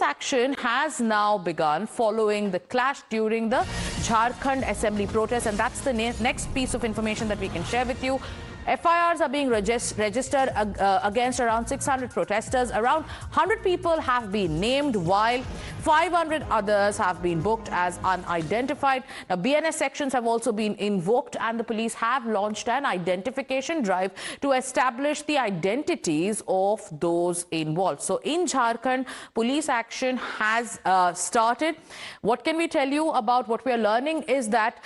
action has now begun following the clash during the Jharkhand assembly protest, and that's the next piece of information that we can share with you. FIRs are being registered against around 600 protesters. Around 100 people have been named, while 500 others have been booked as unidentified. Now, BNS sections have also been invoked, and the police have launched an identification drive to establish the identities of those involved. So, in Jharkhand, police action has started. What can we tell you about what we are learning is that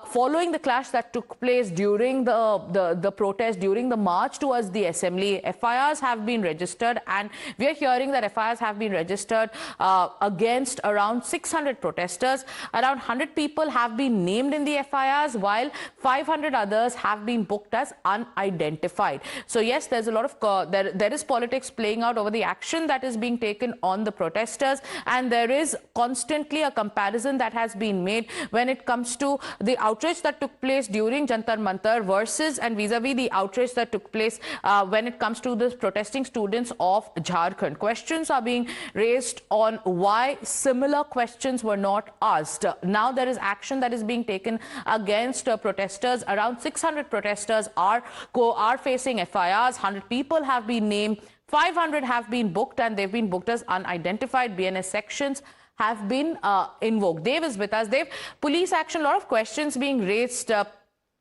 following the clash that took place during the protest, during the march towards the assembly, FIRs have been registered, and we are hearing that FIRs have been registered against around 600 protesters. Around 100 people have been named in the FIRs, while 500 others have been booked as unidentified. So yes, there's a lot of there is politics playing out over the action that is being taken on the protesters, and there is constantly a comparison that has been made when it comes to the outrage that took place during Jantar Mantar versus and vis-a-vis the outrage that took place when it comes to the protesting students of Jharkhand. Questions are being raised on why similar questions were not asked. Now there is action that is being taken against protesters. Around 600 protesters are facing FIRs. 100 people have been named. 500 have been booked, and they've been booked as unidentified. BNS sections have been invoked. Dave is with us. Dave, police action, a lot of questions being raised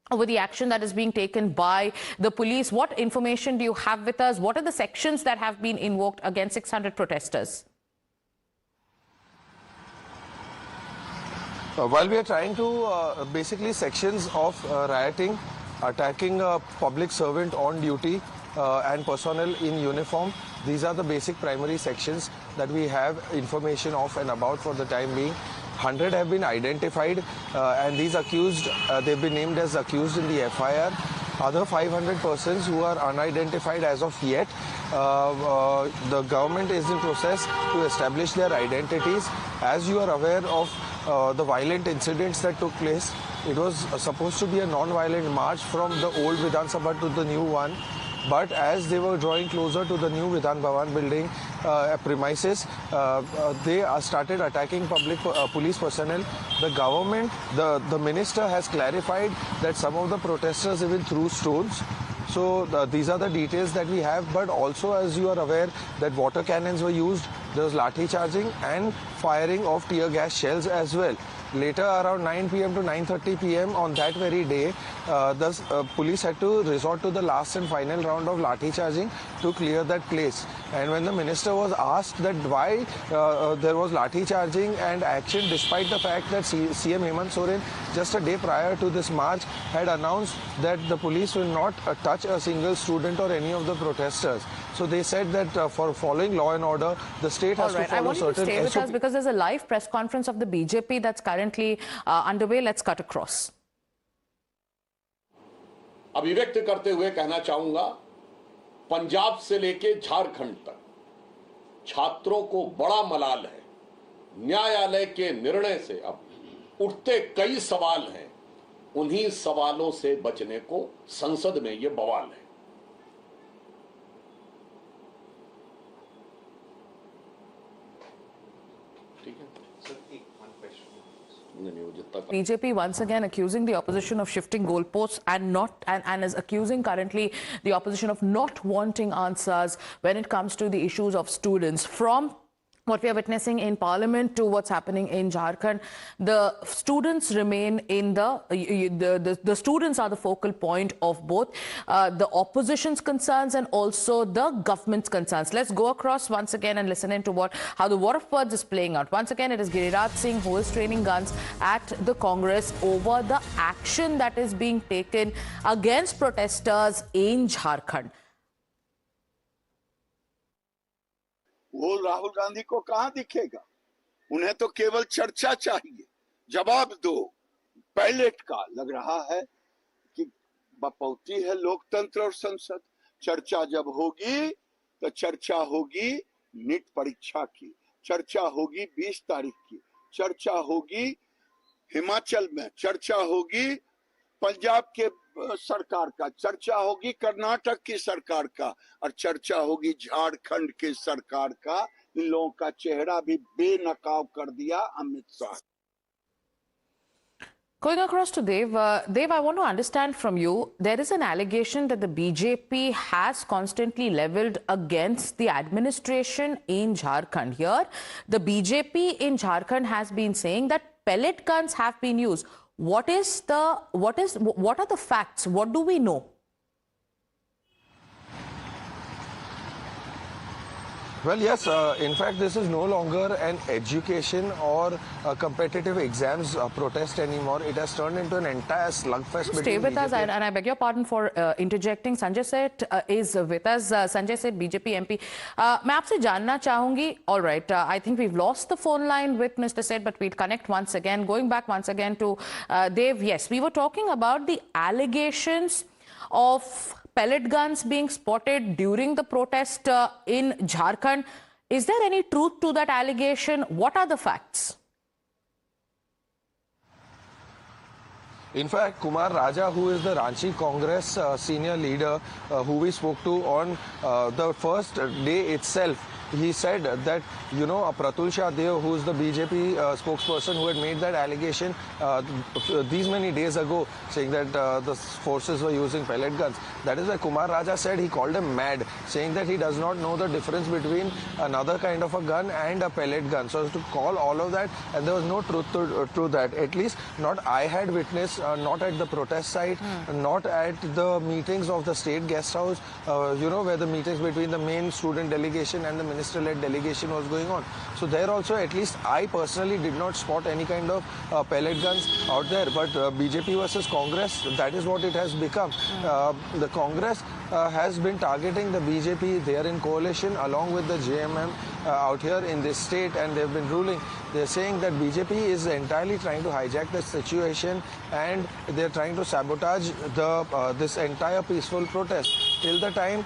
over the action that is being taken by the police. What information do you have with us? What are the sections that have been invoked against 600 protesters? While we are trying to basically sections of rioting, attacking a public servant on duty and personnel in uniform, these are the basic primary sections that we have information of and about for the time being. 100 have been identified and these accused, they've been named as accused in the FIR. Other 500 persons who are unidentified as of yet, the government is in process to establish their identities. As you are aware of the violent incidents that took place, it was supposed to be a non-violent march from the old Vidhan Sabha to the new one. But as they were drawing closer to the new Vidhan Bhavan building premises, they started attacking public police personnel. The government, the minister has clarified that some of the protesters even threw stones. So these are the details that we have. But also, as you are aware, that water cannons were used. There was lathi charging and firing of tear gas shells as well. Later, around 9 p.m. to 9:30 p.m. on that very day, the police had to resort to the last and final round of lathi charging to clear that place. And when the minister was asked that why there was lathi charging and action, despite the fact that CM Hemant Soren just a day prior to this march had announced that the police will not touch a single student or any of the protesters. So they said that for following law and order, the state has to follow certain SOP. I want you to stay with us because there's a live press conference of the BJP that's currently underway. Let's cut across. अभिव्यक्त करते हुए कहना चाहूंगा, पंजाब से लेके झारखंड तक छात्रों को बड़ा मलाल है। न्यायालय के निर्णय से अब उठते कई सवाल हैं। उन्हीं सवालों से बचने को संसद में ये बवाल है। BJP once again accusing the opposition of shifting goalposts and is accusing currently the opposition of not wanting answers when it comes to the issues of students. From what we are witnessing in Parliament to what's happening in Jharkhand, the students remain in the students are the focal point of both the opposition's concerns and also the government's concerns. Let's go across once again and listen into how the war of words is playing out. Once again, it is Giriraj Singh who is training guns at the Congress over the action that is being taken against protesters in Jharkhand. वो राहुल गांधी को कहां दिखेगा? उन्हें तो केवल चर्चा चाहिए, जवाब दो। पैलेट का लग रहा है कि बपौती है लोकतंत्र और संसद। चर्चा जब होगी तो चर्चा होगी नीट परीक्षा की, चर्चा होगी 20 तारीख की, चर्चा होगी हिमाचल में, चर्चा होगी पंजाब के सरकार का, चर्चा होगी कर्नाटक की सरकार का और चर्चा होगी झारखंड की सरकार का इन लोगों का चेहरा भी बेनकाब कर दिया Amit Shah. Going across to Dev, Dev, I want to understand from you, there is an allegation that the BJP has constantly leveled against the administration in Jharkhand. Here, the BJP in Jharkhand has been saying that pellet guns have been used. What are the facts? What do we know? Well, yes, in fact, this is no longer an education or a competitive exams protest anymore. It has turned into an entire slugfest. Stay with us, and I beg your pardon for interjecting. Sanjay Seth is with us. Sanjay Seth, BJP MP. मैं आपसे जानना चाहूंगी. All right, I think we've lost the phone line with Mr. Seth, but we'll connect once again. Going back once again to Dev. Yes, we were talking about the allegations of pellet guns being spotted during the protest in Jharkhand. Is there any truth to that allegation? What are the facts? In fact, Kumar Raja, who is the Ranchi Congress senior leader, who we spoke to on the first day itself, he said that, you know, Pratul Shah Dev, who is the BJP spokesperson who had made that allegation these many days ago, saying that the forces were using pellet guns. That is why Kumar Raja said he called him mad, saying that he does not know the difference between another kind of a gun and a pellet gun. So to call all of that, and there was no truth to that. At least not I had witnessed, not at the protest site, not at the meetings of the state guest house, you know, where the meetings between the main student delegation and the minister-led delegation was going on. So there also, at least I personally did not spot any kind of pellet guns out there. But BJP versus Congress, that is what it has become. The Congress has been targeting the BJP. They are in coalition along with the JMM out here in this state, and they've been ruling. They're saying that BJP is entirely trying to hijack the situation, and they're trying to sabotage this entire peaceful protest. Till the time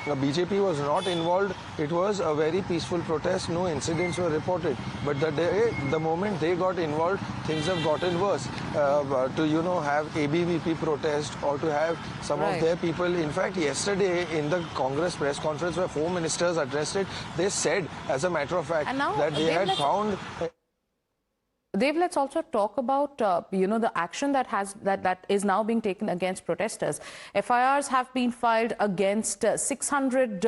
BJP was not involved, it was a very peaceful protest. No incidents were reported. But the moment they got involved, things have gotten worse. To, you know, have ABVP protest, or to have some of their people. In fact, yesterday in the Congress press conference where 4 ministers addressed it, they said, as a matter of fact, that they had found... Dev, let's also talk about, you know, the action that is now being taken against protesters. FIRs have been filed against 600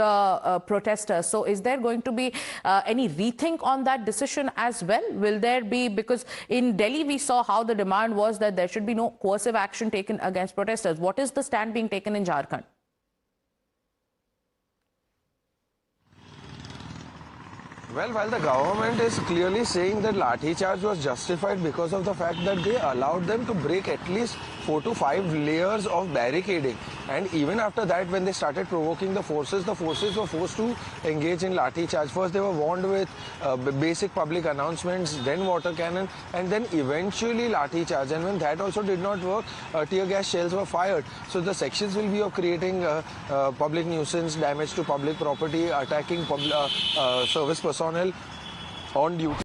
protesters. So is there going to be any rethink on that decision as well? Will there be, because in Delhi we saw how the demand was that there should be no coercive action taken against protesters. What is the stand being taken in Jharkhand? Well, while the government is clearly saying that lathi charge was justified because of the fact that they allowed them to break at least 4 to 5 layers of barricading, and even after that, when they started provoking the forces were forced to engage in lathi charge. First, they were warned with basic public announcements, then water cannon, and then eventually lathi charge. And when that also did not work, tear gas shells were fired. So the sections will be of creating public nuisance, damage to public property, attacking service personnel on duty.